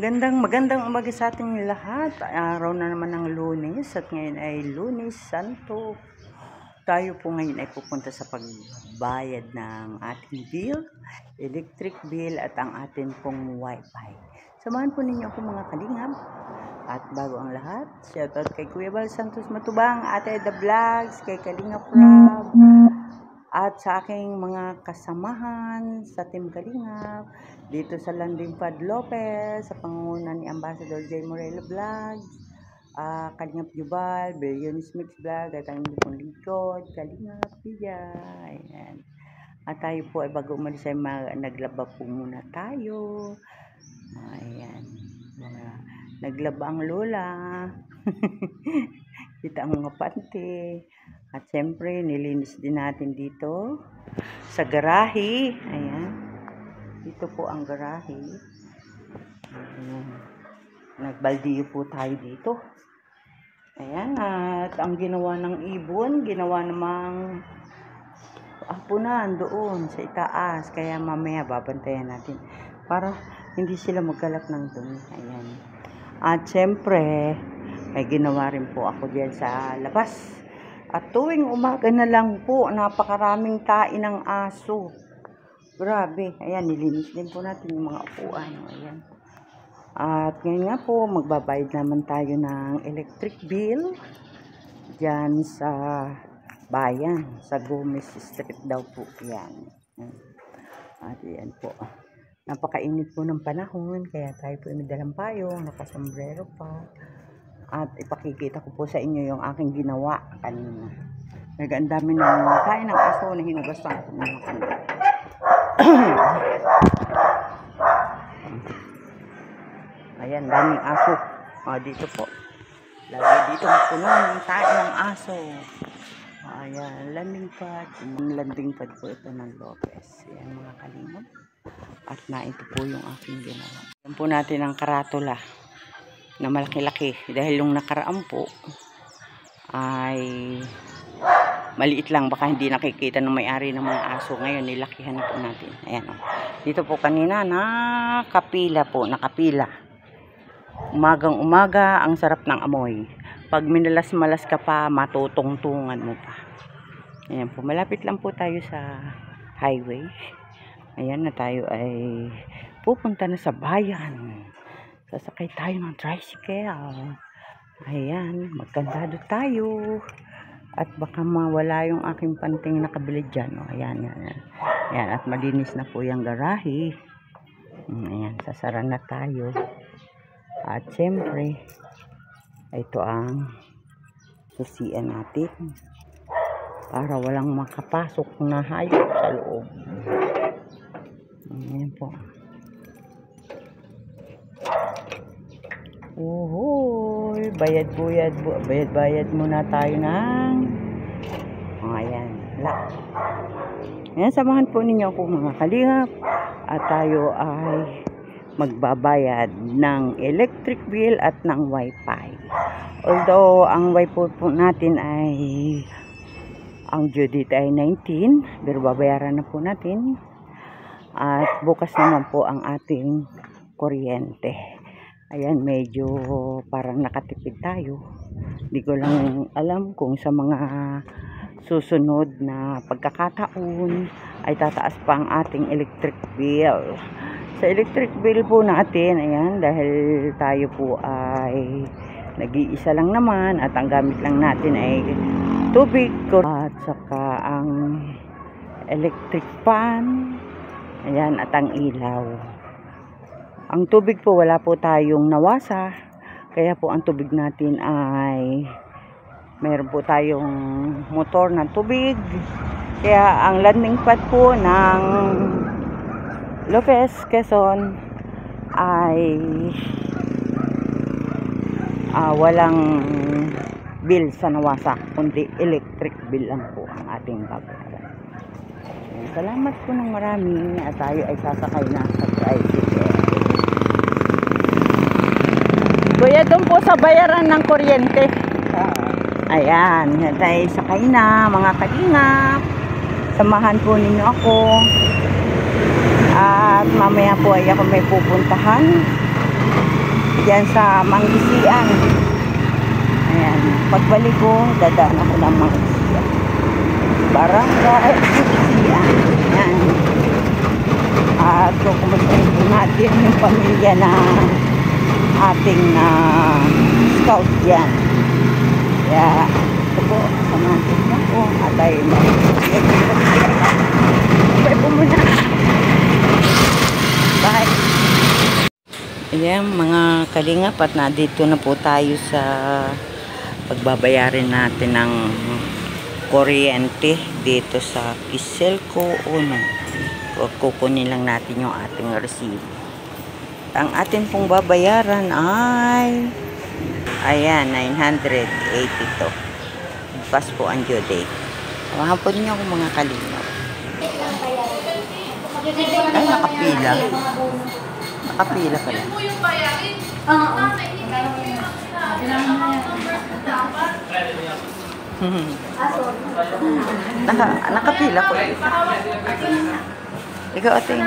Magandang umaga sa ating lahat. Araw na naman ng Lunes at ngayon ay Lunes Santo. Tayo po ngayon ay pupunta sa pagbayad ng ating bill, electric bill at ang atin pong wifi. Samahan po ninyo ako mga kalingap. At bago ang lahat, shoutout kay Kuya Bal Santos Matubang, Ate The Vlogs, kay Kalingap Rob, at sa aking mga kasamahan sa Team Kalingap, dito sa Landing Pad Lopez, sa pangunguna ni Ambassador J. Morelo Vlogs, Kalingap Jubal, Billionis Mix Vlog, at ang pong lingkod, Kalingap Pijay. Ayan. At tayo po ay bago umalis ay naglaba po muna tayo. Ayan. Naglaba ang lola. Kita ang mga pante. At siyempre, nilinis din natin dito sa garahe. Ayan. Dito po ang garahe. Ayan. Nagbaldiyo po tayo dito. Ayan. At ang ginawa ng ibon, ginawa namang apunan doon sa itaas. Kaya mamaya babantayan natin para hindi sila magkalat ng dumi. Ayan. At siyempre, may ginawa rin po ako diyan sa labas. At tuwing umaga na lang po, napakaraming tain ng aso. Grabe. Ayan, nilinis din po natin yung mga upuan. Ayan. At ngayon nga po, magbabayad naman tayo ng electric bill. Diyan sa bayan, sa Gomez Street daw po. Ayan. At yan po. Napakainit po ng panahon, kaya tayo po may dalang payong, nakasombrero pa. At ipakikita ko po sa inyo yung aking ginawa kanina. Ang dami ng kain ng aso na hinugasan ko ng kanina. Ayan, daming aso. Dito po. Lagi dito puno ng kain ng aso. Ayan, landing pad. Landing pad po ito ng Lopez. Ayan mga kalingap. At ito po yung aking ginawa. Ayan po natin ang karatula na malaki-laki dahil yung nakaraan po ay maliit lang, baka hindi nakikita ng may-ari ng mga aso. Ngayon nilakihan na po natin. Ayan o. Dito po kanina nakapila. Umagang umaga, ang sarap ng amoy. Pag minalas-malas ka pa, matutungtungan mo pa. Ayan po, malapit lang po tayo sa highway. Ayan na tayo ay pupunta na sa bayan. Sasakay tayo ng tricycle. Ayan, magkandado tayo. At baka mawala yung aking panting nakabili dyan. Ayan. Ayan, at malinis na po yung garahe. Ayan, sasara na tayo. At siyempre, ito ang susian natin. Para walang makapasok na hayop sa loob. Ayan po. Uhoy, bayad muna tayo ng ayan, ayan, samahan po ninyo ako mga kalingap at tayo ay magbabayad ng electric bill at ng wifi. Although ang wifi po natin ay ang due date ay 19, pero babayaran na po natin at bukas naman po ang ating kuryente. Ayan, medyo parang nakatipid tayo. Hindi ko lang alam kung sa mga susunod na pagkakataon ay tataas pa ang ating electric bill. Sa electric bill po natin, ayan, dahil tayo po ay nag-iisa lang naman at ang gamit lang natin ay tubig at saka ang electric fan, ayan, at ang ilaw. Ang tubig po, wala po tayong nawasa. Kaya po ang tubig natin ay meron po tayong motor ng tubig. Kaya ang landing pad po ng Lopez, Quezon ay walang bill sa nawasa, kundi electric bill lang po ang ating babayaran. Salamat po ng marami at tayo ay sasakay na sa tricycle. Kuya, doon po sa bayaran ng kuryente. Ayan, tayo sakay na mga kalingap. Samahan po ninyo ako. At mamaya po ay ako may pupuntahan. Diyan sa Mangisian. Ayan. Pagbalik ko, dadaan ako ng Mangisian. Barangay Mangisian. Ayan. At kukumustahin po natin yung pamilya na ating scout yan. Kaya ito po, samahan na po. At tayo bye po muna. Bye. Ayan mga kalingap, at nandito na po tayo sa pagbabayarin natin ng kuryente dito sa Kiselco Uno. Kukunin lang natin yung ating resibo. Ang atin pong babayaran ay ayan, 982. Pas po ang due date. Samahan po ninyo ako mga kalingap. Ay, nakapila. Nakapila pala. Nakapila po. Ikaw ating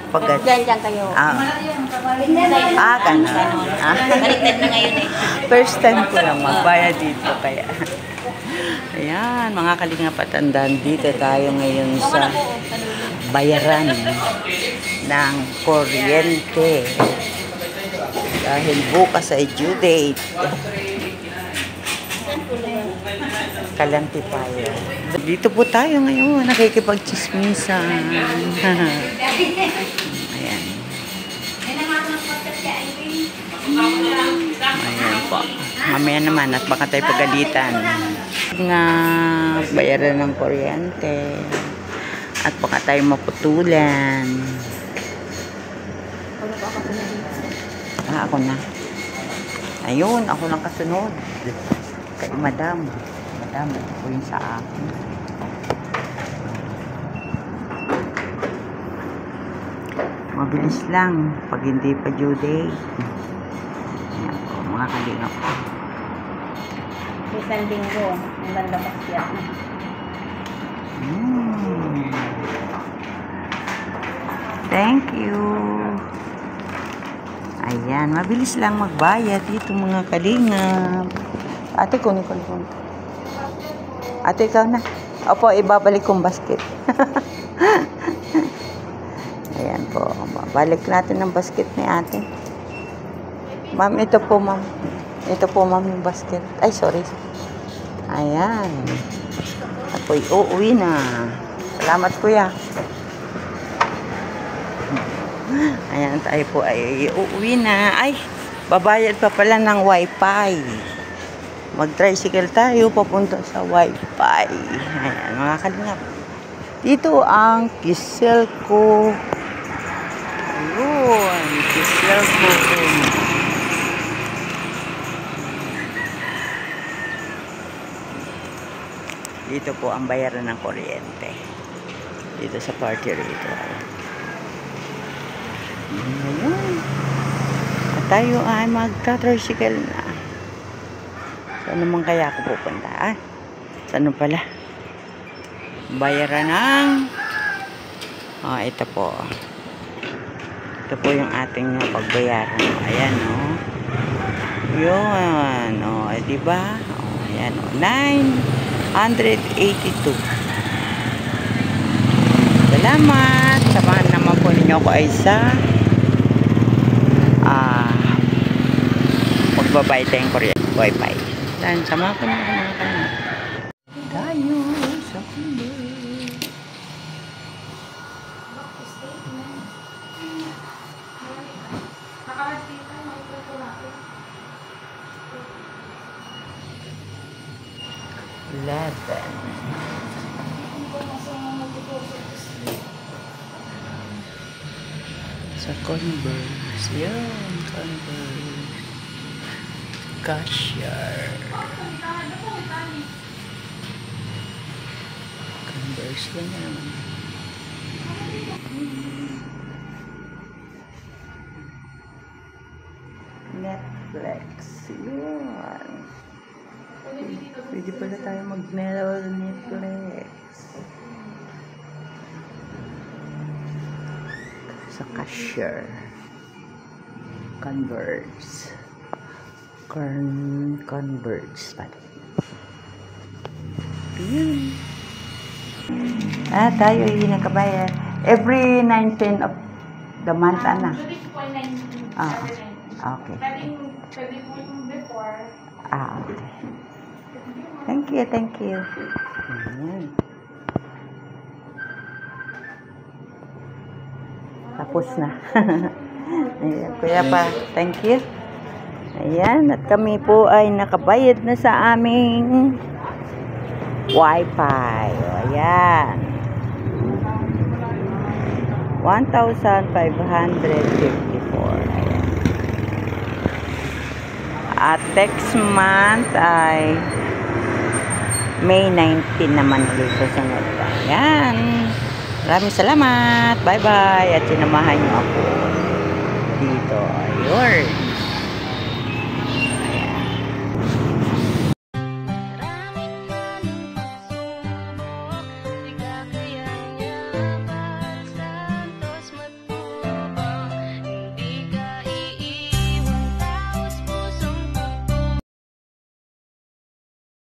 pagkat. Diyan kayo. Ganun. Baliktad na ngayon eh. First time ko lang magbayad dito kaya. Ayan, mga kalingap, at dito tayo ngayon sa bayaran ng kuryente. Dahil bukas ay due date. Kalanti tayo. Dito po tayo ngayon, nakikipagchismisan. Ayan. Ayan po. Mamaya naman at baka tayo pagalitan. Nga bayaran ng kuryente. At baka tayo maputulan. Ako na. Ayun, ako lang kasunod. Kay madam. Madam, ito po yun sa akin. Mabilis lang pag hindi pa due date. Ayan po, mga kalingap. Isang linggo. Ang ganda pasya. Thank you. Ayan, mabilis lang magbayad dito mga kalingap. Ate, kunin ko. Ate, ikaw na. Opo, ibabalik kong basket. Ayan po. Balik natin ang basket ni ate. Ma'am, ito po ma'am. Ito po ma'am yung basket. Ay, sorry. Ayan. Apo'y uuwi na. Salamat kuya. Ayan, tayo po ay uuwi na. Ay, babayad pa pala ng wifi. Mag-tricycle tayo papunta sa wifi. Ayan, mga kalingap. Dito ang Kiselco. Ayun, Kiselco. Dito po ang bayaran ng kuryente. Dito sa party rito. Ayan. At tayo ay magta-tricycle na. Saan naman kaya ako pupunta? Saan pala? Bayaran ng ito po. Ito po yung ating pagbayaran. Ayan, oh. Yun, oh. Diba? Oh, ayan, oh. 982. Salamat. Samahan naman po ninyo ako ay sa magbabayad tayong kuryente, wifi. Saan? Samahan po ninyo mga kanina. Tayo sa kulo. Sa Converse. Yan, Converse. Cashier. Converse lang naman. Netflix. Yan. Pwede pala tayo mag-Netflix. Sa cashier. Converge. Converge. Ayan. Tayo ay nakabayad. Every 19 of the month, ana. Okay. Pwede po yung before. Okay. Thank you. Ayan. Tapos na. Ayan, kuya pa, thank you. Ayan, at kami po ay nakabayad na sa aming Wi-Fi. Ayan. 1,554. Ayan. At next month ay May 19 naman ulit sa sunod. Ayan. Maraming salamat. Bye-bye. At sinamahan niyo ako dito. Ayun.